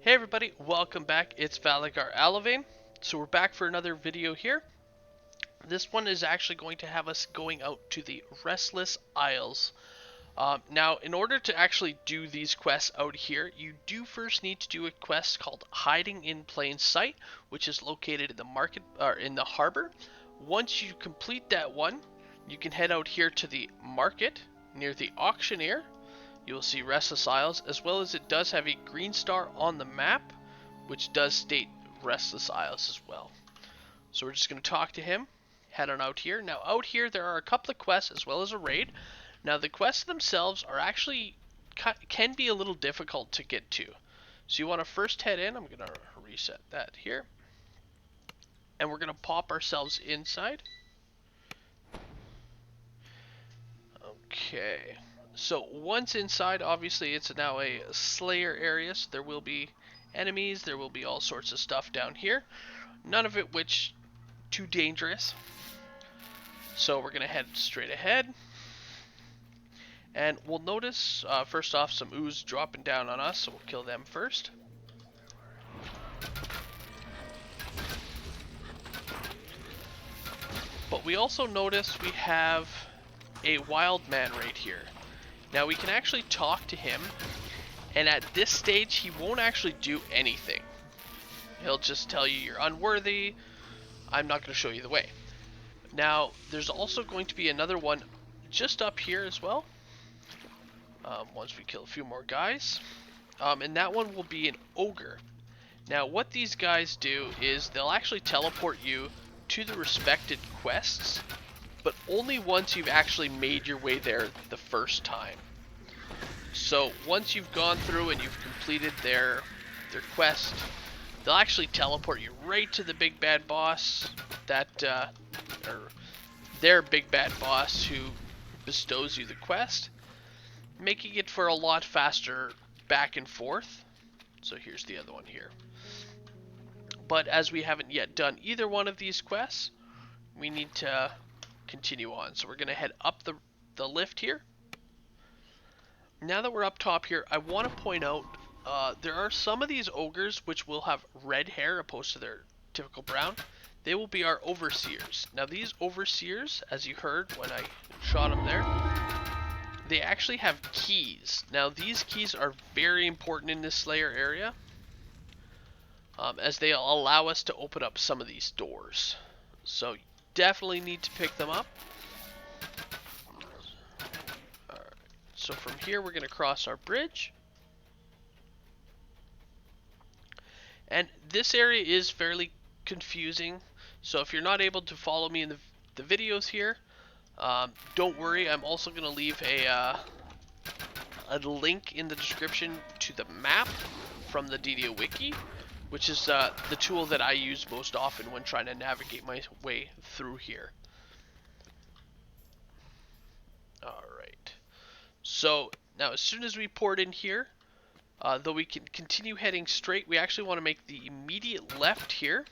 Hey everybody, welcome back. It's Valagar Aloevain. So we're back for another video here. This one is actually going to have us going out to the Restless Isles. Now, in order to actually do these quests out here, you do first need to do a quest called Hiding in Plain Sight, which is located in the market or in the harbor. Once you complete that one, you can head out here to the market near the auctioneer. You will see Restless Isles, as well as it does have a green star on the map, which does state Restless Isles as well. So we're just going to talk to him, head on out here. Now out here there are a couple of quests as well as a raid. Now the quests themselves are actually can be a little difficult to get to. So you want to first head in. I'm going to reset that here. And we're going to pop ourselves inside. Okay. So once inside, obviously it's now a Slayer area, so there will be enemies, there will be all sorts of stuff down here. None of it which too dangerous. So we're going to head straight ahead. And we'll notice, first off, some ooze dropping down on us, so we'll kill them first. But we also notice we have a wild man right here. Now we can actually talk to him, and at this stage he won't actually do anything. He'll just tell you you're unworthy, I'm not going to show you the way. Now there's also going to be another one just up here as well, once we kill a few more guys, and that one will be an ogre. Now what these guys do is they'll actually teleport you to the respected quests, but only once you've actually made your way there the first time. So once you've gone through and you've completed their quest, they'll actually teleport you right to the big bad boss, or their big bad boss who bestows you the quest, making it for a lot faster back and forth. So here's the other one here. But as we haven't yet done either one of these quests, we need to continue on. So we're going to head up the lift here. Now that we're up top here, I want to point out there are some of these ogres which will have red hair opposed to their typical brown. They will be our overseers. Now these overseers, as you heard when I shot them there, they actually have keys. Now these keys are very important in this Slayer area, as they allow us to open up some of these doors. So you definitely need to pick them up. Alright, so from here we're going to cross our bridge. And this area is fairly confusing, so if you're not able to follow me in the videos here, don't worry, I'm also going to leave a link in the description to the map from the DDO Wiki, which is the tool that I use most often when trying to navigate my way through here. Alright, so now as soon as we port in here, though we can continue heading straight, we actually want to make the immediate left here.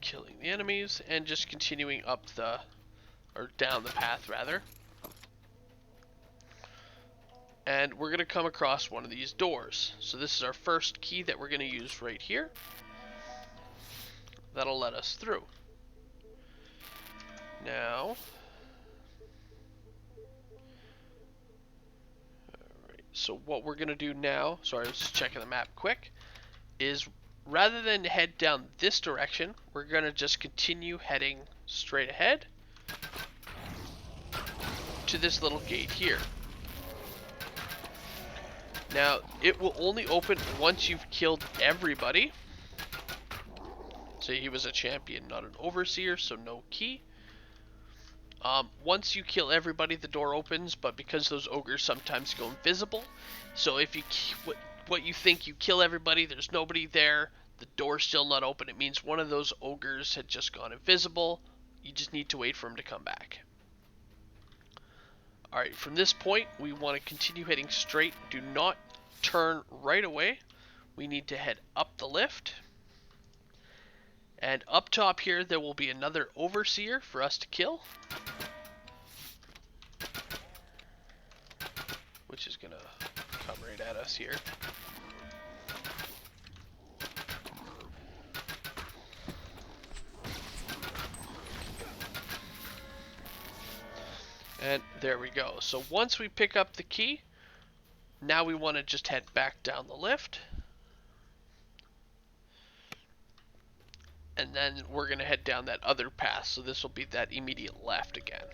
Killing the enemies and just continuing up or down the path rather. And we're going to come across one of these doors. So this is our first key that we're going to use right here. That'll let us through. Now, alright, so what we're going to do now, sorry I was just checking the map quick, is rather than head down this direction, we're going to just continue heading straight ahead to this little gate here. Now, it will only open once you've killed everybody. So he was a champion, not an overseer, so no key. Once you kill everybody, the door opens, but because those ogres sometimes go invisible, so if you what you think you kill everybody, there's nobody there, the door's still not open, it means one of those ogres had just gone invisible. You just need to wait for him to come back. Alright, from this point, we want to continue heading straight. Do not turn right away. We need to head up the lift. And up top here, there will be another overseer for us to kill, which is gonna come right at us here. And there we go. So once we pick up the key, now we want to just head back down the lift. And then we're going to head down that other path. So this will be that immediate left again.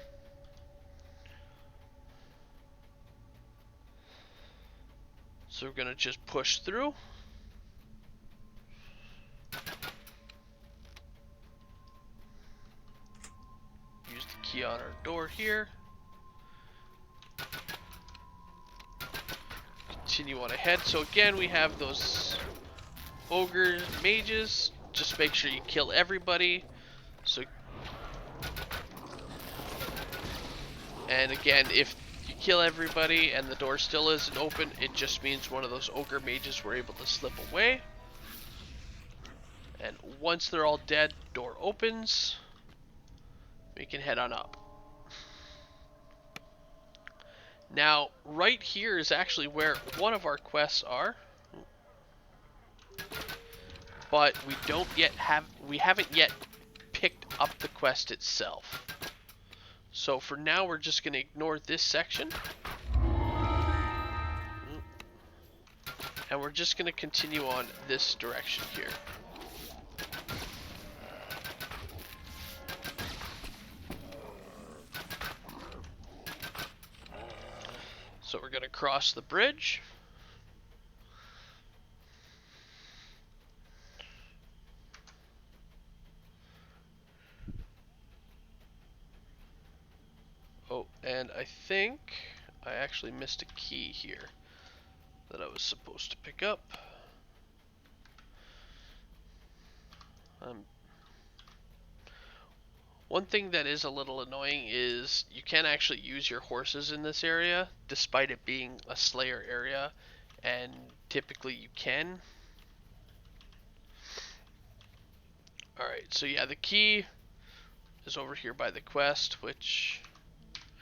So we're going to just push through. Use the key on our door here. Continue on ahead. So again, we have those ogre mages. Just make sure you kill everybody. So, and again, if you kill everybody and the door still isn't open, it just means one of those ogre mages were able to slip away. And once they're all dead, door opens. We can head on up. Now, right here is actually where one of our quests are. But we haven't yet picked up the quest itself. So for now, we're just going to ignore this section. And we're just going to continue on this direction here. So we're going to cross the bridge. Oh, and I think I actually missed a key here that I was supposed to pick up. One thing that is a little annoying is you can't actually use your horses in this area, despite it being a Slayer area, and typically you can. Alright, so yeah, the key is over here by the quest, which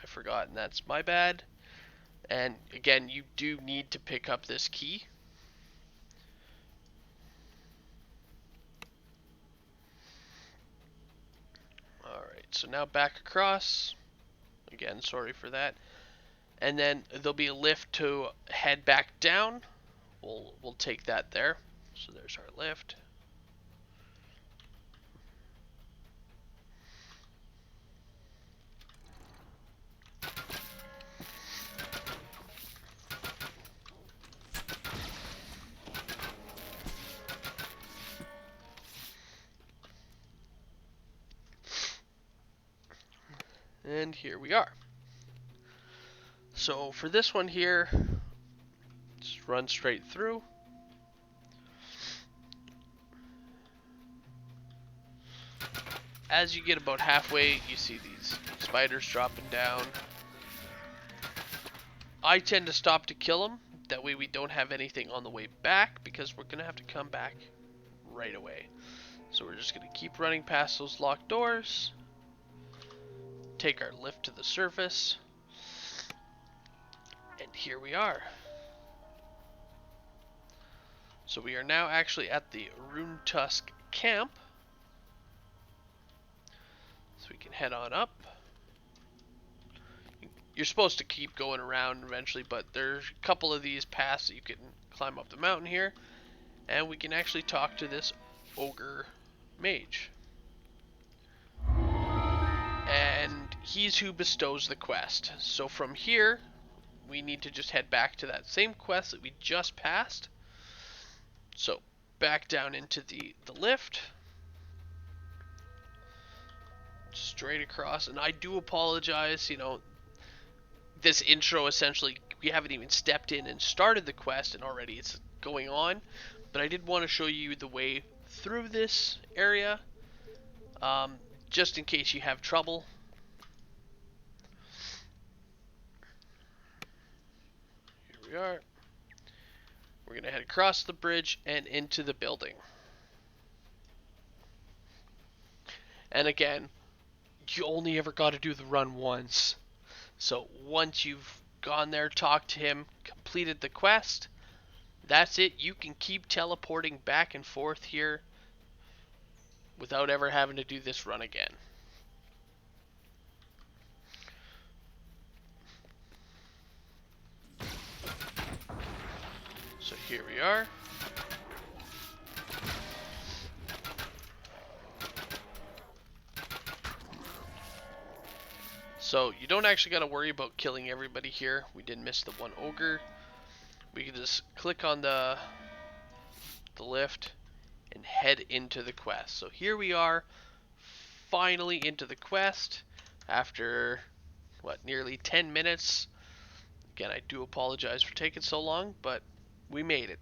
I forgot, and that's my bad. And again, you do need to pick up this key. Alright, so now back across. Again, sorry for that. And then there'll be a lift to head back down. We'll take that there. So there's our lift. And here we are. So for this one here, just run straight through. As you get about halfway, you see these spiders dropping down. I tend to stop to kill them. That way we don't have anything on the way back, because we're going to have to come back right away. So we're just going to keep running past those locked doors. Take our lift to the surface. And here we are. So we are now actually at the Rune Tusk camp. So we can head on up. You're supposed to keep going around eventually, but there's a couple of these paths that you can climb up the mountain here. And we can actually talk to this ogre mage. And he's who bestows the quest. So from here, we need to just head back to that same quest that we just passed. So back down into the lift. Straight across. And I do apologize, you know, this intro essentially, we haven't even stepped in and started the quest and already it's going on. But I did want to show you the way through this area. Just in case you have trouble. Here we are. We're going to head across the bridge and into the building. And again, you only ever got to do the run once. So once you've gone there, talked to him, completed the quest, that's it. You can keep teleporting back and forth here without ever having to do this run again. So here we are. So you don't actually got to worry about killing everybody here. We did miss the one ogre. We can just click on the lift and head into the quest. So here we are, finally into the quest after what, nearly 10 minutes. Again, I do apologize for taking so long, but we made it.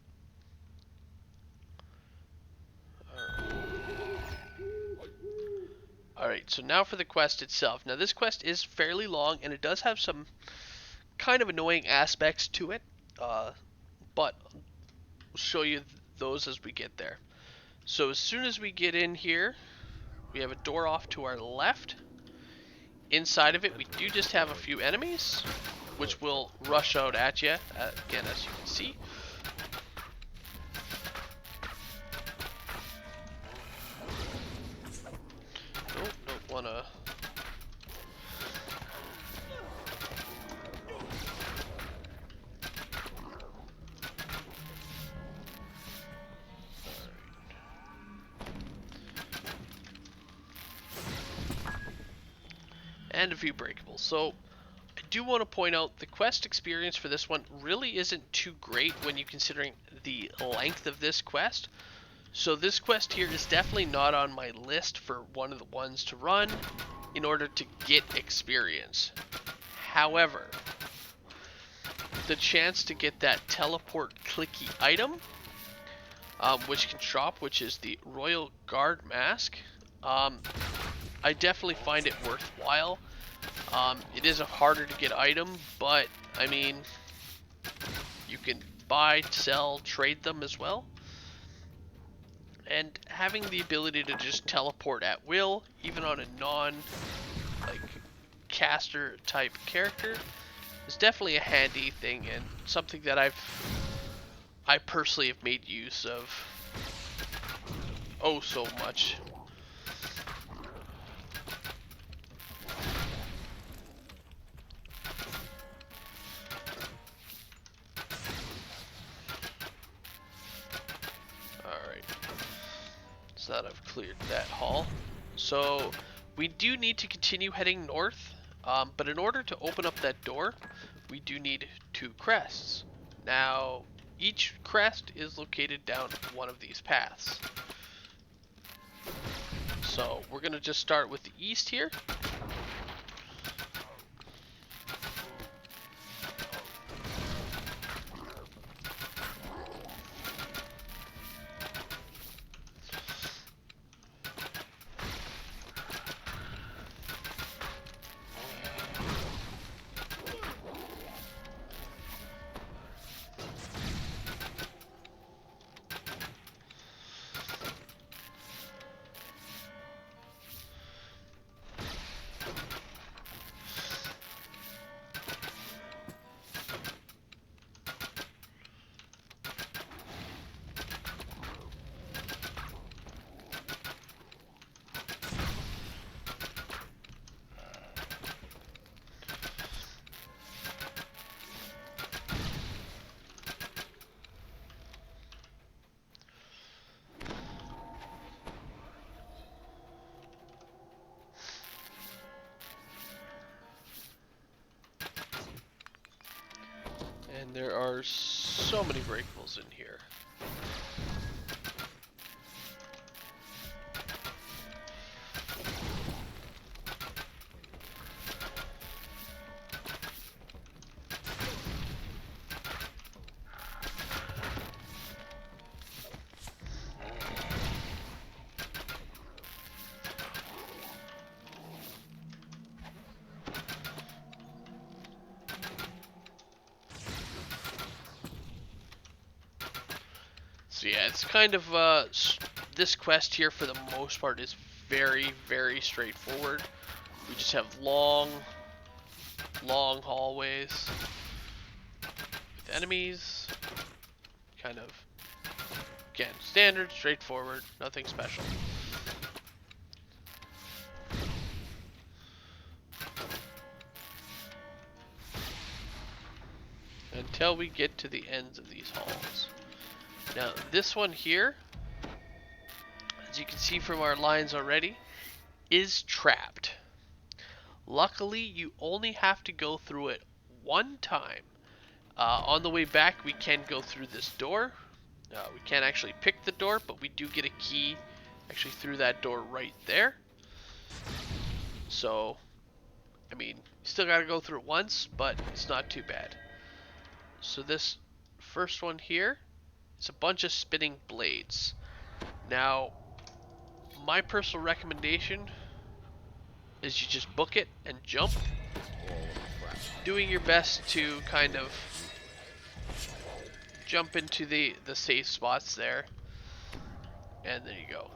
Alright, so now for the quest itself. Now this quest is fairly long and it does have some kind of annoying aspects to it, but we'll show you those as we get there. So as soon as we get in here, we have a door off to our left. Inside of it, we do just have a few enemies, which will rush out at you, again, as you can see. Oh, don't wanna... And a few breakables. So I do want to point out the quest experience for this one really isn't too great when you considering the length of this quest. So this quest here is definitely not on my list for one of the ones to run in order to get experience. However, the chance to get that teleport clicky item, which can drop, which is the Royal Guard mask, I definitely find it worthwhile. It is a harder to get item, but I mean, you can buy, sell, trade them as well. And having the ability to just teleport at will, even on a caster type character, is definitely a handy thing and something that I personally have made use of oh so much. Alright, so that I've cleared that hall. So we do need to continue heading north, but in order to open up that door, we do need 2 crests. Now, each crest is located down one of these paths. So we're going to just start with the east here. And there are so many breakables in here. So yeah, it's kind of, this quest here for the most part is very, very straightforward. We just have long hallways with enemies. Kind of, again, standard, straightforward, nothing special. Until we get to the ends of these halls. Now, this one here, as you can see from our lines already, is trapped. Luckily, you only have to go through it one time. On the way back, we can go through this door. We can't actually pick the door, but we do get a key actually through that door right there. So, I mean, you still gotta go through it once, but it's not too bad. So this first one here, it's a bunch of spinning blades. Now, my personal recommendation is you just book it and jump, doing your best to kind of jump into the safe spots there, and there you go.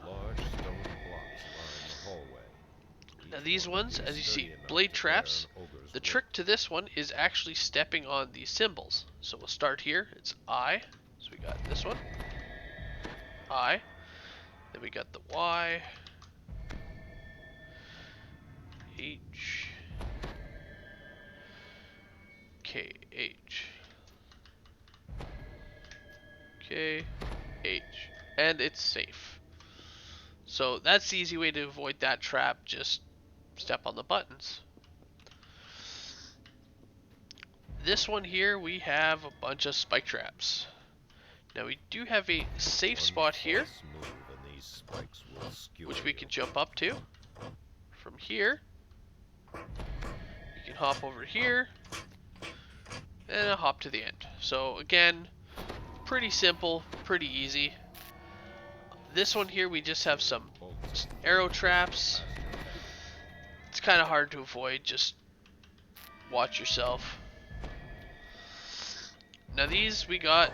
Now these ones, as you see, blade traps. The trick to this one is actually stepping on these symbols. So we'll start here. It's I. So we got this one. I. Then we got the Y. H. K. H. K. H. And it's safe. So that's the easy way to avoid that trap. Just step on the buttons. This one here, we have a bunch of spike traps. Now we do have a safe spot here, which we can jump up to. From here, you can hop over here, and hop to the end. So again, pretty simple, pretty easy. This one here, we just have some arrow traps. It's kind of hard to avoid, just watch yourself. Now these, we got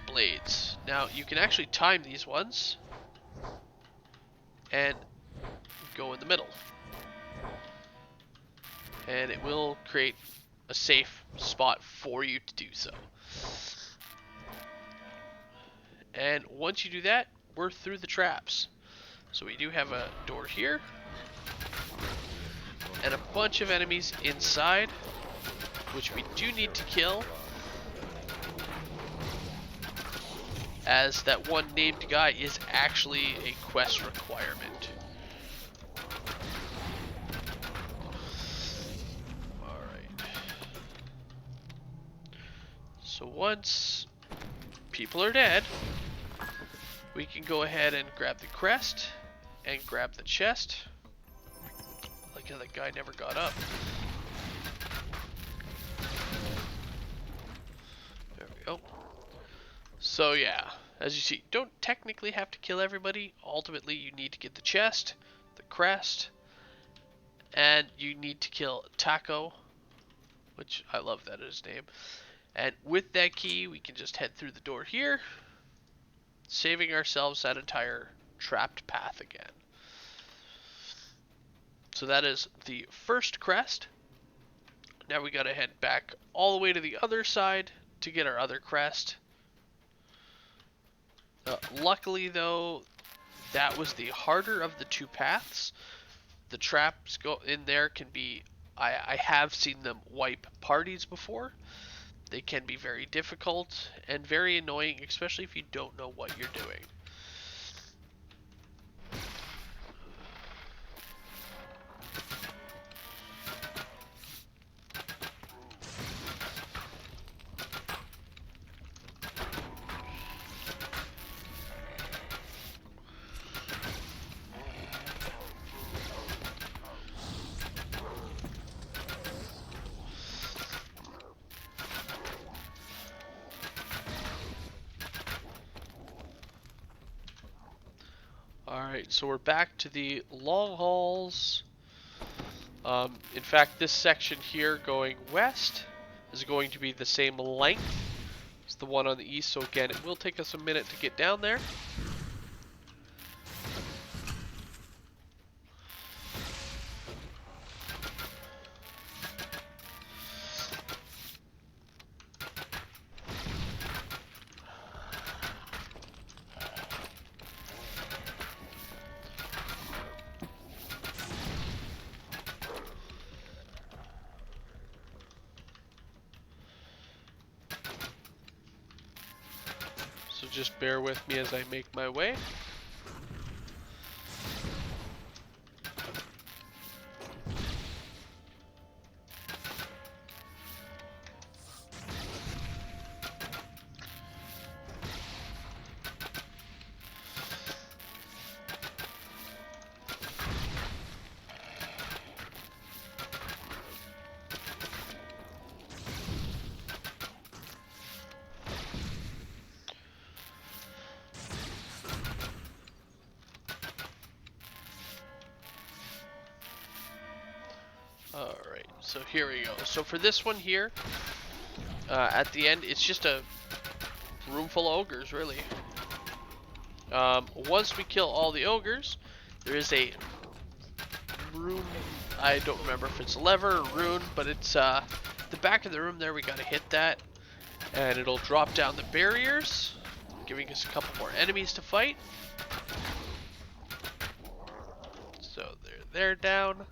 blades. Now you can actually time these ones and go in the middle, and it will create a safe spot for you to do so. And once you do that, we're through the traps. So we do have a door here and a bunch of enemies inside, which we do need to kill, as that one named guy is actually a quest requirement. Alright. So once people are dead, we can go ahead and grab the crest and grab the chest. Like how that guy never got up. There we go. So yeah, as you see, don't technically have to kill everybody. Ultimately, you need to get the chest, the crest, and you need to kill Taco, which I love that is his name. And with that key, we can just head through the door here, saving ourselves that entire trapped path again. So that is the first crest. Now we gotta head back all the way to the other side to get our other crest. Luckily though, that was the harder of the two paths. The traps go in there can be, I have seen them wipe parties before. They can be very difficult and very annoying, especially if you don't know what you're doing. Alright, so we're back to the long halls. In fact, this section here going west is going to be the same length as the one on the east, so again, it will take us a minute to get down there. just bear with me as I make my way. Alright, so here we go. So for this one here, at the end, it's just a room full of ogres, really. Once we kill all the ogres, there is a room, I don't remember if it's a lever or rune, but it's the back of the room there. We gotta hit that, and it'll drop down the barriers, giving us a couple more enemies to fight. So they're down.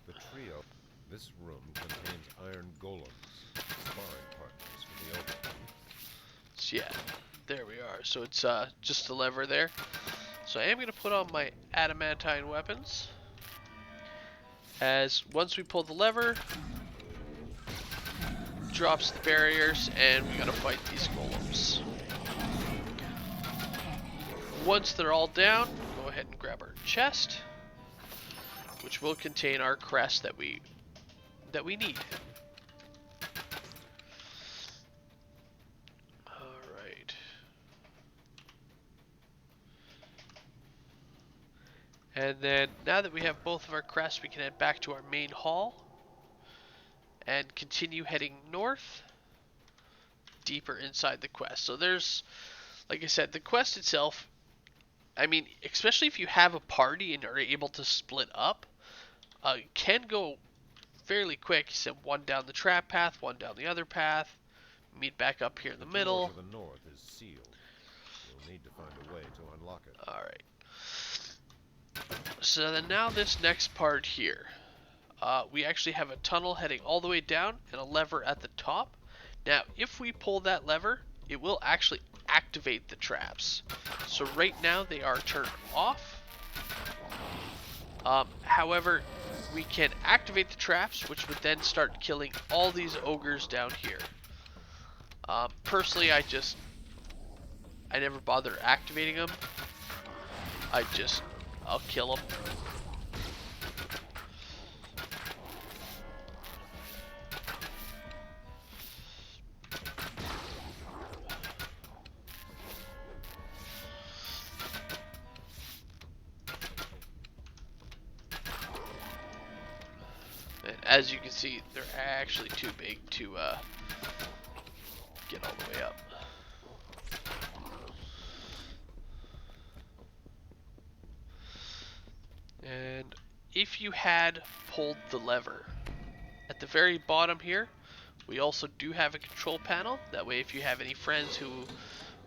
The trio. This room contains iron golems, sparring partners for the ogre. So yeah, there we are. So it's just the lever there. So I am going to put on my adamantine weapons, as once we pull the lever, drops the barriers, and we got to fight these golems. Once they're all down, go ahead and grab our chest, which will contain our crest that we need. Alright. And then, now that we have both of our crests, we can head back to our main hall and continue heading north, deeper inside the quest. So there's, like I said, the quest itself, I mean, especially if you have a party and are able to split up, can go fairly quick. You send one down the trap path, one down the other path, meet back up here in the middle. The door to the north is sealed. You'll need to find a way to unlock it. Alright. So then now this next part here, we actually have a tunnel heading all the way down and a lever at the top. Now, if we pull that lever, it will actually activate the traps. So right now they are turned off. However, we can activate the traps, which would then start killing all these ogres down here. Personally, I never bother activating them. I'll kill them. And as you can see, they're actually too big to get all the way up. And if you had pulled the lever at the very bottom here, we also do have a control panel. That way, if you have any friends who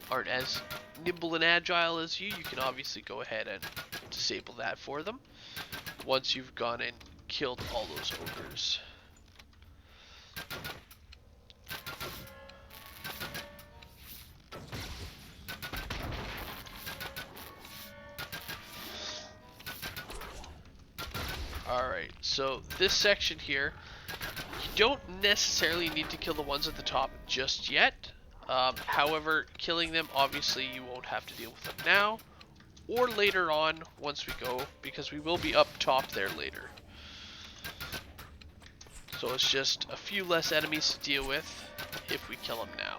aren't as nimble and agile as you can obviously go ahead and disable that for them once you've gone and killed all those ogres. Alright, so this section here, you don't necessarily need to kill the ones at the top just yet. However, killing them, obviously you won't have to deal with them now or later on once we go, because we will be up top there later. So it's just a few less enemies to deal with if we kill them now.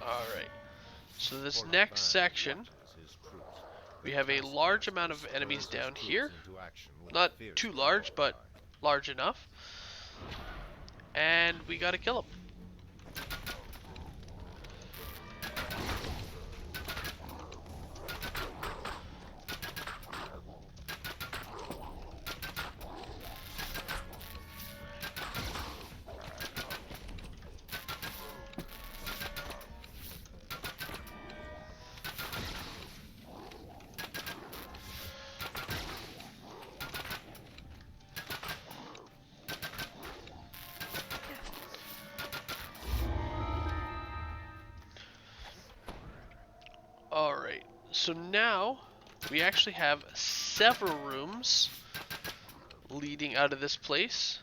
Alright, so this next section, we have a large amount of enemies down here. Not too large, but large enough. And we gotta kill them. So now we actually have several rooms leading out of this place.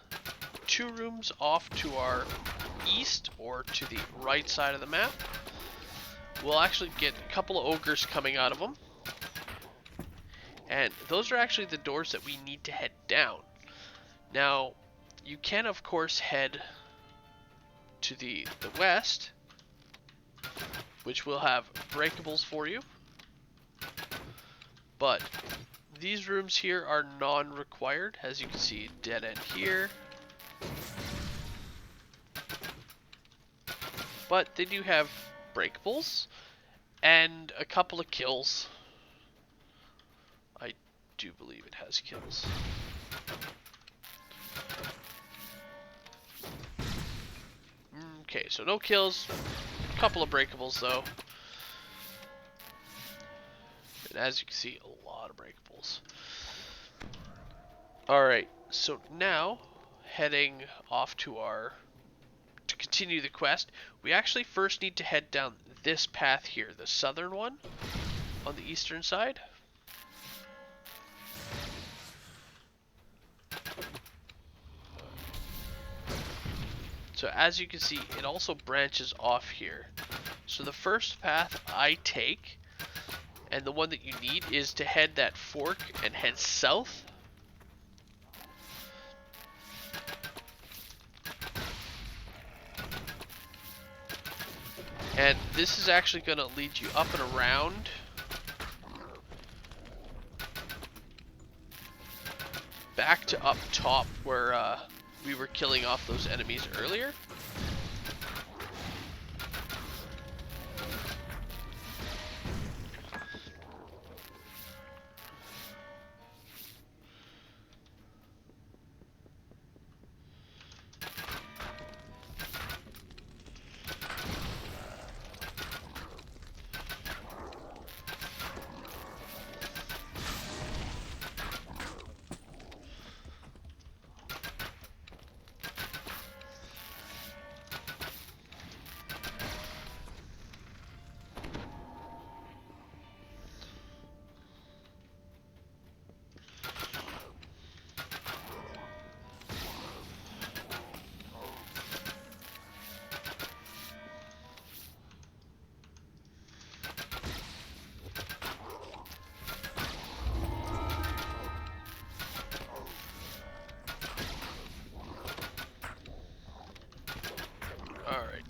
2 rooms off to our east or to the right side of the map. We'll actually get a couple of ogres coming out of them. And those are actually the doors that we need to head down. Now, you can of course head to the west, which will have breakables for you. But these rooms here are non-required. As you can see, dead end here. But they do have breakables and a couple of kills. I do believe it has kills. Okay, so no kills, a couple of breakables though. And as you can see, a lot of breakables. Alright, so now heading off to continue the quest, we actually first need to head down this path here, the southern one on the eastern side. So as you can see, it also branches off here. So the first path I take, and the one that you need, is to head that fork and head south. And this is actually going to lead you up and around. Back to up top where we were killing off those enemies earlier.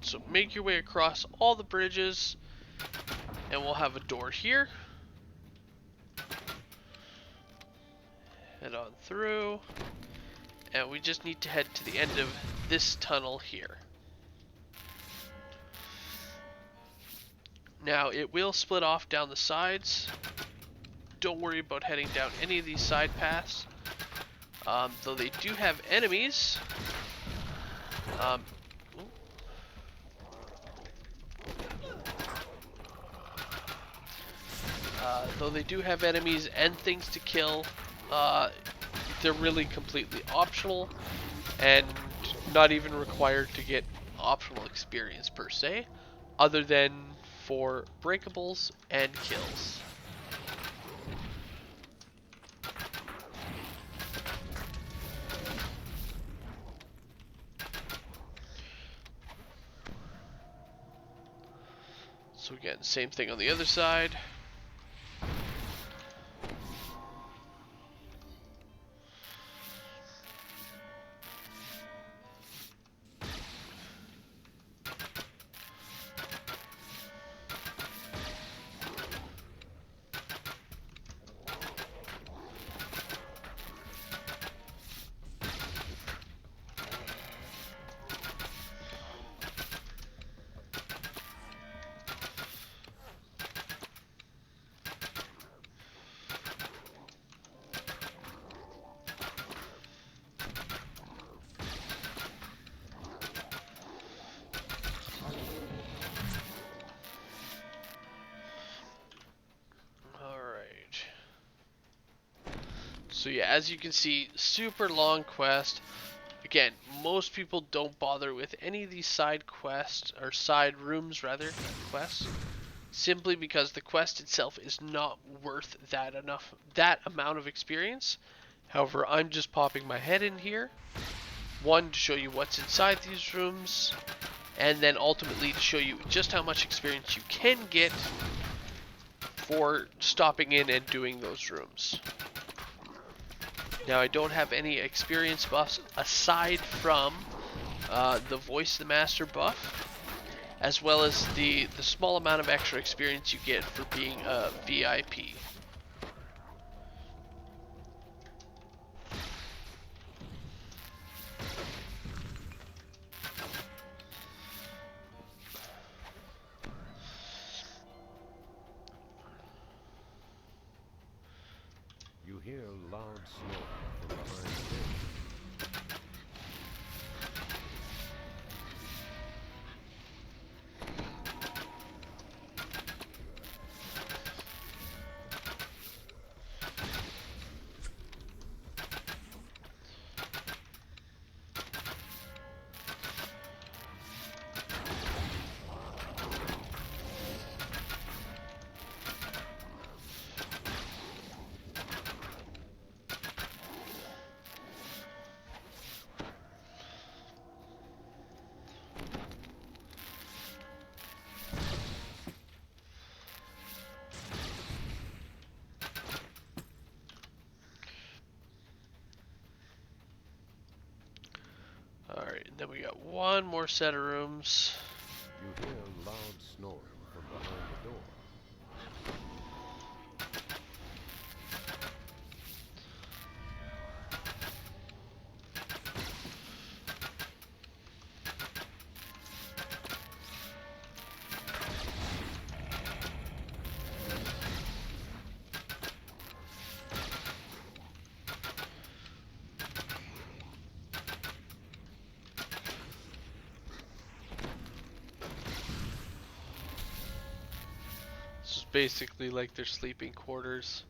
So make your way across all the bridges, and we'll have a door here. Head on through, and we just need to head to the end of this tunnel here. Now it will split off down the sides. Don't worry about heading down any of these side paths. Though they do have enemies. Though they do have enemies and things to kill, they're really completely optional and not even required to get optional experience per se, other than for breakables and kills. So again, same thing on the other side. So yeah, as you can see, super long quest. Again, most people don't bother with any of these side quests, or side rooms rather, quests. simply because the quest itself is not worth that amount of experience. However, I'm just popping my head in here, one, to show you what's inside these rooms, and then ultimately to show you just how much experience you can get for stopping in and doing those rooms. Now, I don't have any experience buffs aside from the Voice of the Master buff, as well as the small amount of extra experience you get for being a VIP. You hear loud snoring from behind the door. Alright, and then we got one more set of rooms. You hear loud snoring from behind the door. This is basically like their sleeping quarters.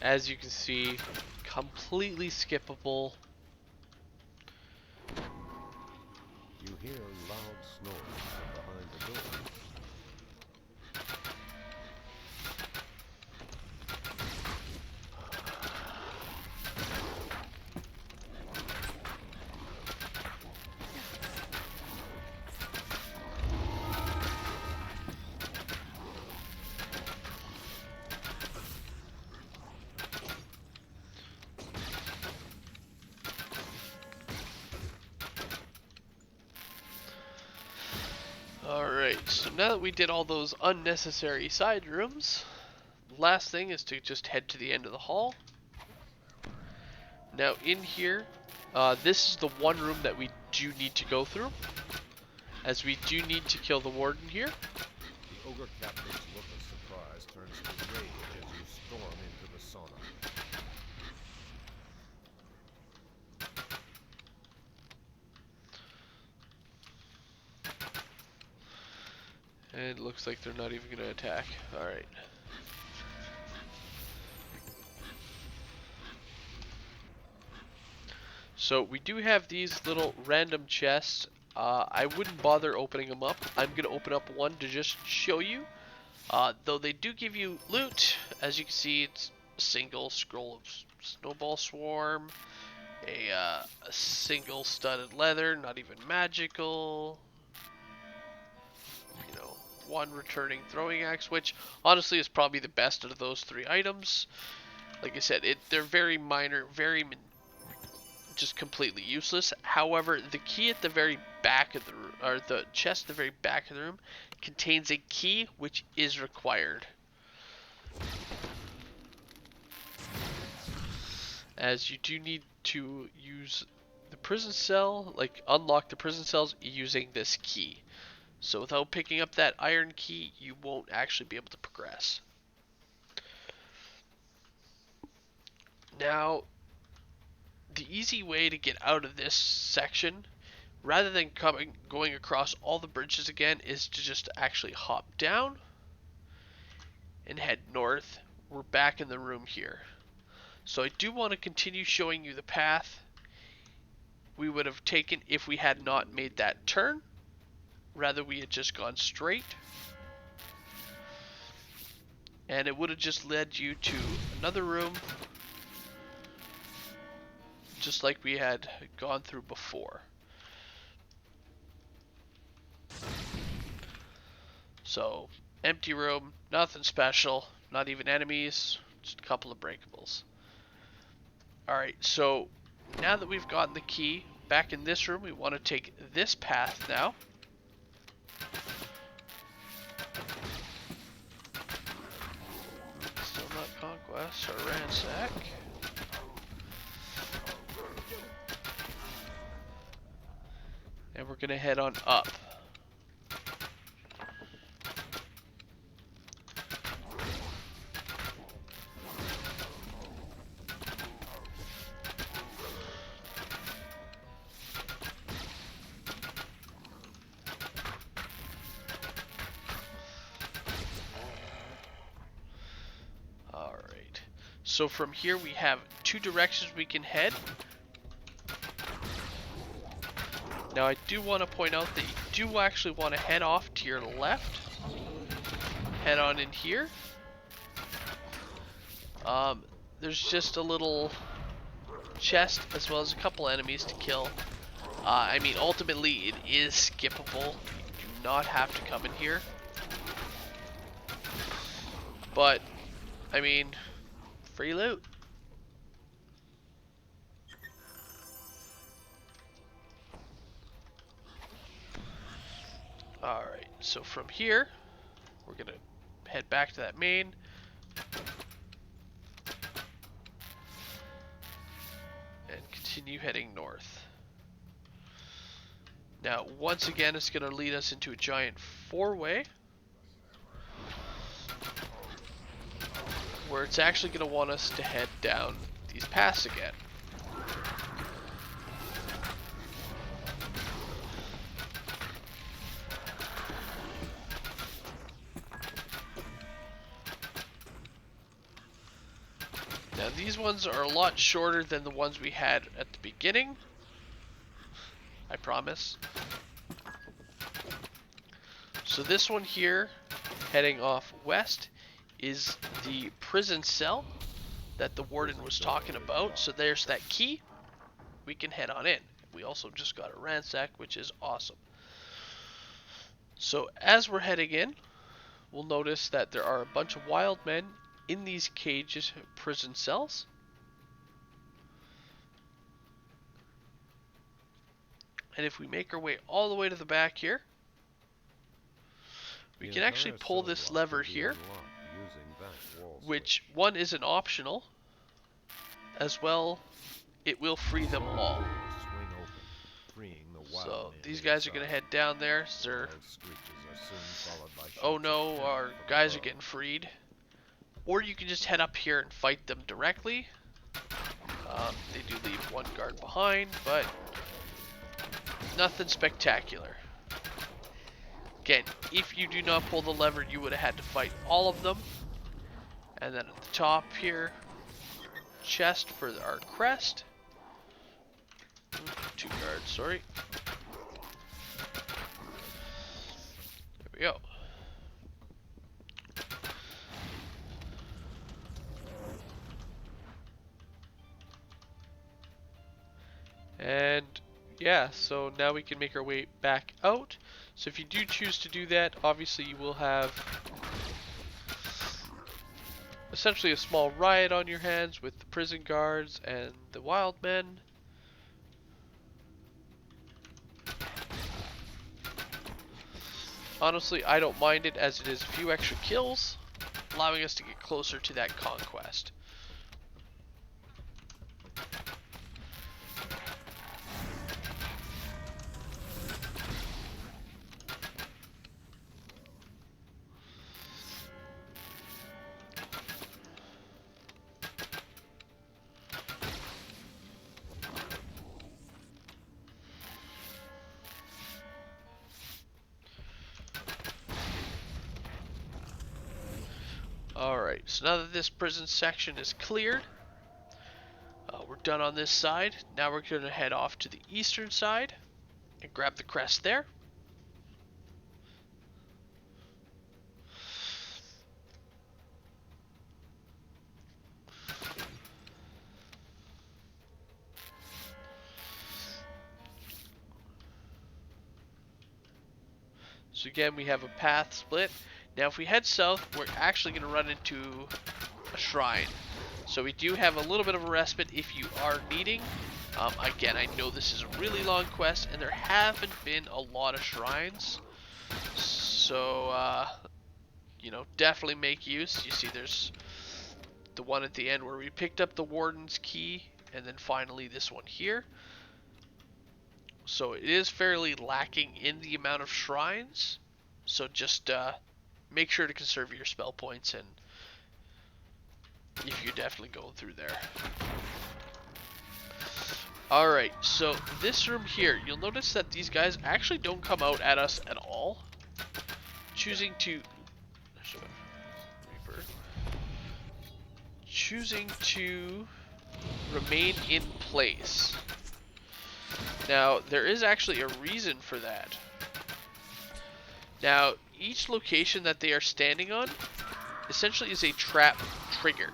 As you can see, completely skippable. You hear loud snoring from behind the door. Alright, so now that we did all those unnecessary side rooms, the last thing is to just head to the end of the hall. Now in here, this is the one room that we do need to go through, as we do need to kill the warden here. The ogre captain's look of surprise turns to rage as you storm into the sauna. And it looks like they're not even going to attack. Alright. So we do have these little random chests. I wouldn't bother opening them up. I'm going to open up one to just show you. Though they do give you loot. As you can see, it's a single scroll of snowball swarm. A single studded leather, not even magical. You know, one returning throwing axe, which honestly is probably the best of those three items. Like I said, they're very minor, just completely useless. However, the key at the very back of the room, or the chest at the very back of the room, contains a key which is required. As you do need to use the prison cell, like unlock the prison cells using this key. So without picking up that iron key, you won't actually be able to progress. Now, the easy way to get out of this section, rather than going across all the bridges again, is to just actually hop down and head north. We're back in the room here. So I do want to continue showing you the path we would have taken if we had not made that turn. Rather, we had just gone straight. And it would have just led you to another room, just like we had gone through before. So, empty room, nothing special, not even enemies, just a couple of breakables. Alright, so now that we've gotten the key, back in this room, we want to take this path now. Still not conquest or ransack. And we're going to head on up. Alright, so from here we have two directions we can head. Now I do want to point out that you do actually want to head off to your left. Head on in here. There's just a little chest as well as a couple enemies to kill. I mean, ultimately it is skippable. You do not have to come in here. But, I mean, free loot. Alright, so from here, we're going to head back to that main. And continue heading north. Now, once again, it's going to lead us into a giant four-way, where it's actually going to want us to head down these paths again. Now, these ones are a lot shorter than the ones we had at the beginning. I promise. So this one here, heading off west, is the prison cell that the warden was talking about. So there's that key. We can head on in. We also just got a ransack, which is awesome. So as we're heading in, we'll notice that there are a bunch of wild men in these cages, prison cells. And if we make our way all the way to the back here, we can actually pull this lever here, which one isn't optional. As well, it will free them all. So these guys are going to head down there. Oh no, our guys are getting freed. Or you can just head up here and fight them directly. They do leave one guard behind, but nothing spectacular. Again, if you do not pull the lever, you would have had to fight all of them. And then at the top here, chest for our crest. 2 guards, sorry. There we go. And yeah, so now we can make our way back out. So if you do choose to do that, obviously you will have essentially a small riot on your hands with the prison guards and the wild men. Honestly, I don't mind it, as it is a few extra kills, allowing us to get closer to that conquest. Alright, so now that this prison section is cleared, we're done on this side. Now we're going to head off to the eastern side and grab the crest there. So again, we have a path split. Now if we head south, we're actually going to run into a shrine. So we do have a little bit of a respite if you are needing. Again, I know this is a really long quest, and there haven't been a lot of shrines. So, you know, definitely make use. You see there's the one at the end where we picked up the Warden's key, and then finally this one here. So it is fairly lacking in the amount of shrines. So just make sure to conserve your spell points and if you're definitely going through there. Alright, so this room here, you'll notice that these guys actually don't come out at us at all. Choosing to... Reaper. Choosing to remain in place. Now, there is actually a reason for that. Now, each location that they are standing on essentially is a trap trigger.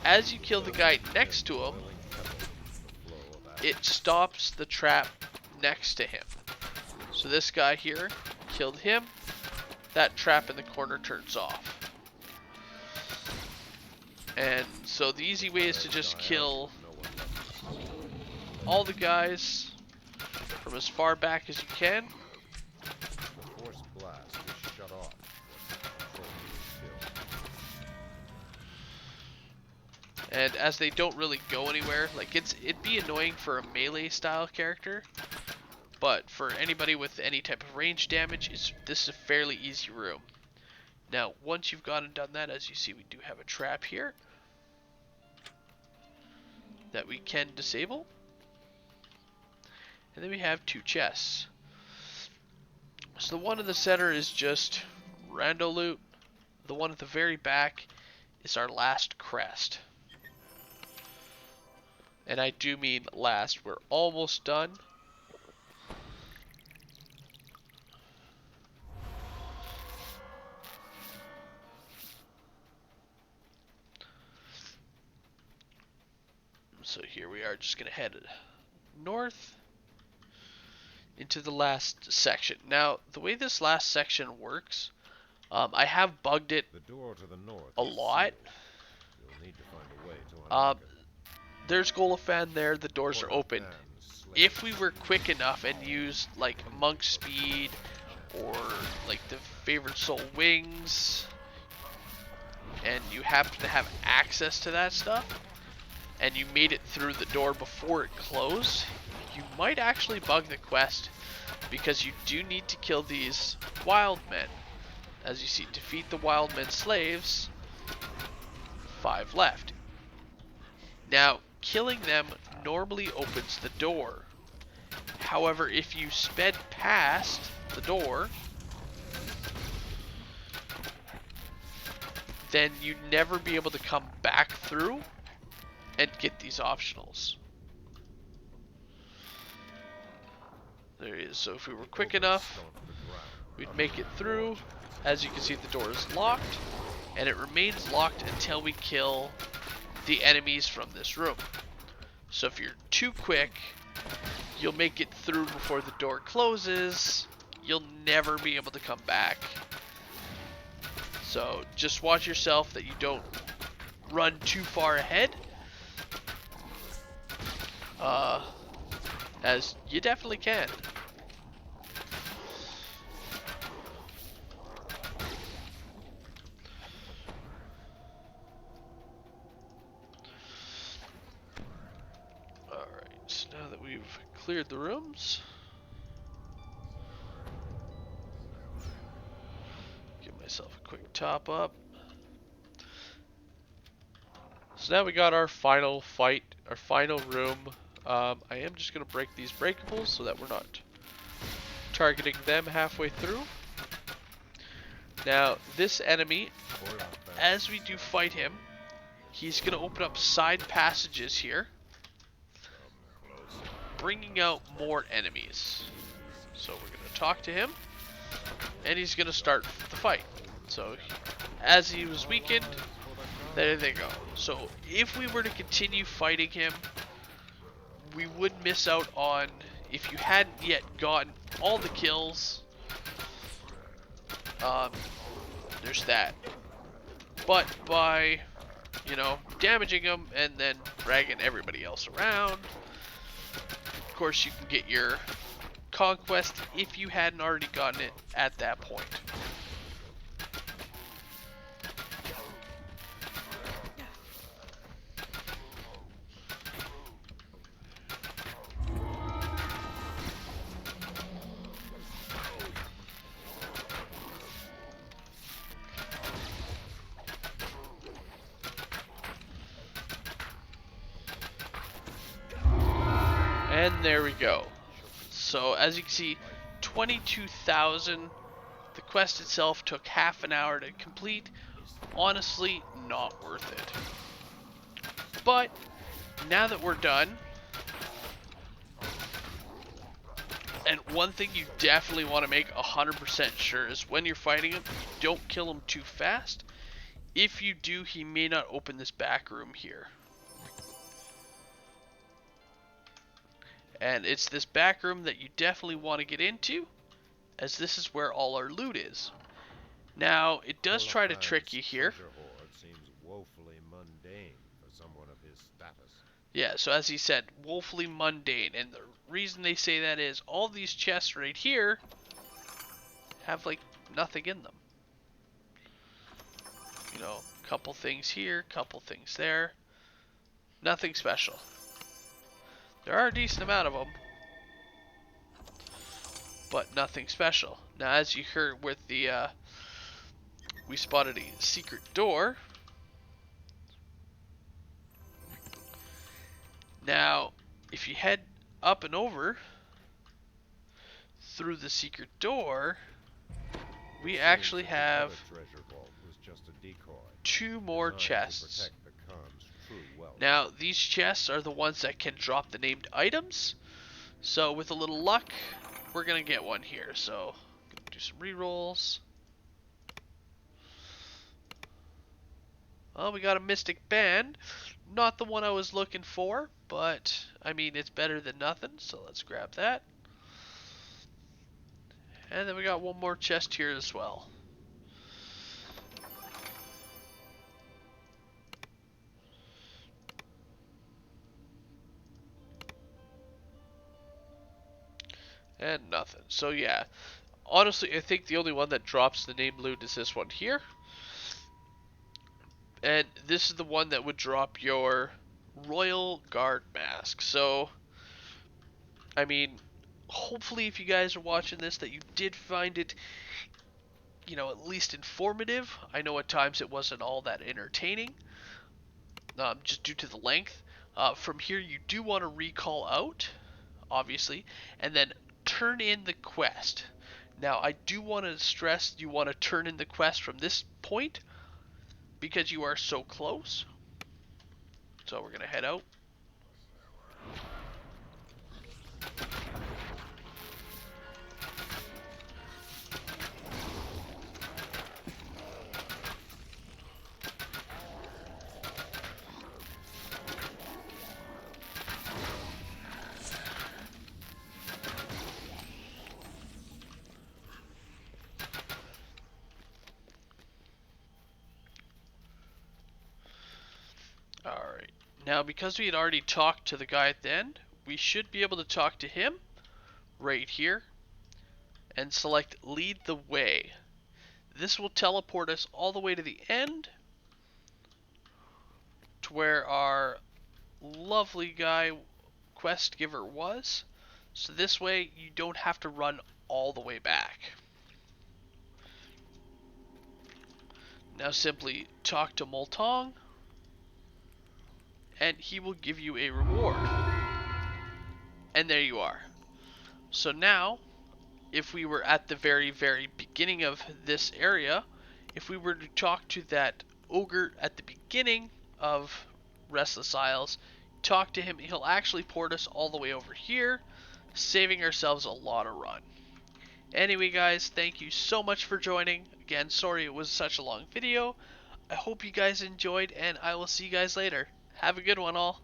As you kill the guy next to him, it stops the trap next to him. So this guy here killed him. That trap in the corner turns off. And so the easy way is to just kill all the guys from as far back as you can. The force blast is shut off And as they don't really go anywhere, like it'd be annoying for a melee style character, but for anybody with any type of range damage, this is a fairly easy room. Now, once you've gone and done that, as you see, we do have a trap here that we can disable. And then we have two chests. So the one in the center is just rando loot. The one at the very back is our last crest. And I do mean last. We're almost done. So here we are, just going to head north into the last section. Now, the way this last section works, I have bugged it the door to the north a lot. You'll need to find a way to unlock it. There's Aloevain there, the doors are open. If we were quick enough and used like monk speed or like the favorite soul wings, and you happen to have access to that stuff, and you made it through the door before it closed, you might actually bug the quest, because you do need to kill these wild men. As you see, defeat the wild men slaves, 5 left. Now, killing them normally opens the door. However, if you sped past the door, then you'd never be able to come back through and get these optionals. There he is. So if we were quick enough, we'd make it through. As you can see, the door is locked, and it remains locked until we kill the enemies from this room. So if you're too quick, you'll make it through before the door closes. You'll never be able to come back. So just watch yourself that you don't run too far ahead. As you definitely can. Alright, so now that we've cleared the rooms, give myself a quick top up. So now we got our final fight, our final room. I am just going to break these breakables so that we're not targeting them halfway through. Now, this enemy, as we do fight him, he's going to open up side passages here, bringing out more enemies. So we're going to talk to him, and he's going to start the fight. So, as he was weakened, there they go. So, if we were to continue fighting him, we would miss out on, if you hadn't yet gotten all the kills, Um, there's that. But by, damaging them and then dragging everybody else around, of course you can get your conquest if you hadn't already gotten it at that point. And there we go. So as you can see, 22,000. The quest itself took half an hour to complete. Honestly, not worth it. But now that we're done, and one thing you definitely want to make 100% sure is when you're fighting him, don't kill him too fast. If you do, he may not open this back room here. And it's this back room that you definitely want to get into, as this is where all our loot is. Now, it does try to trick you here. Seems woefully mundane for someone of his status. Yeah, so as he said, woefully mundane. And the reason they say that is all these chests right here have, like, nothing in them. Couple things here, couple things there. Nothing special. There are a decent amount of them, but nothing special. Now, as you heard with the, we spotted a secret door. Now, if you head up and over through the secret door, we actually have two more chests. Now, these chests are the ones that can drop the named items. So with a little luck, we're going to get one here. So, do some rerolls. Well, we got a Mystic Band. Not the one I was looking for, but, I mean, it's better than nothing. So let's grab that. And then we got one more chest here as well. And nothing. So yeah, honestly, I think the only one that drops the name loot is this one here. And this is the one that would drop your Royal Guard mask. So, I mean, hopefully if you guys are watching this that you did find it, at least informative. I know at times it wasn't all that entertaining, just due to the length. From here, you do want to recall out, obviously, and then turn in the quest. Now, I do want to stress you want to turn in the quest from this point because you are so close. So we're going to head out. Alright, now because we had already talked to the guy at the end, we should be able to talk to him right here and select Lead the Way. This will teleport us all the way to the end to where our lovely guy quest giver was. So this way you don't have to run all the way back. Now simply talk to Moltong, and he will give you a reward. And there you are. So now, if we were at the very, very beginning of this area, if we were to talk to that ogre at the beginning of Restless Isles, talk to him, he'll actually port us all the way over here, saving ourselves a lot of run. Anyway, guys, thank you so much for joining. Again, sorry it was such a long video. I hope you guys enjoyed, and I will see you guys later. Have a good one, all.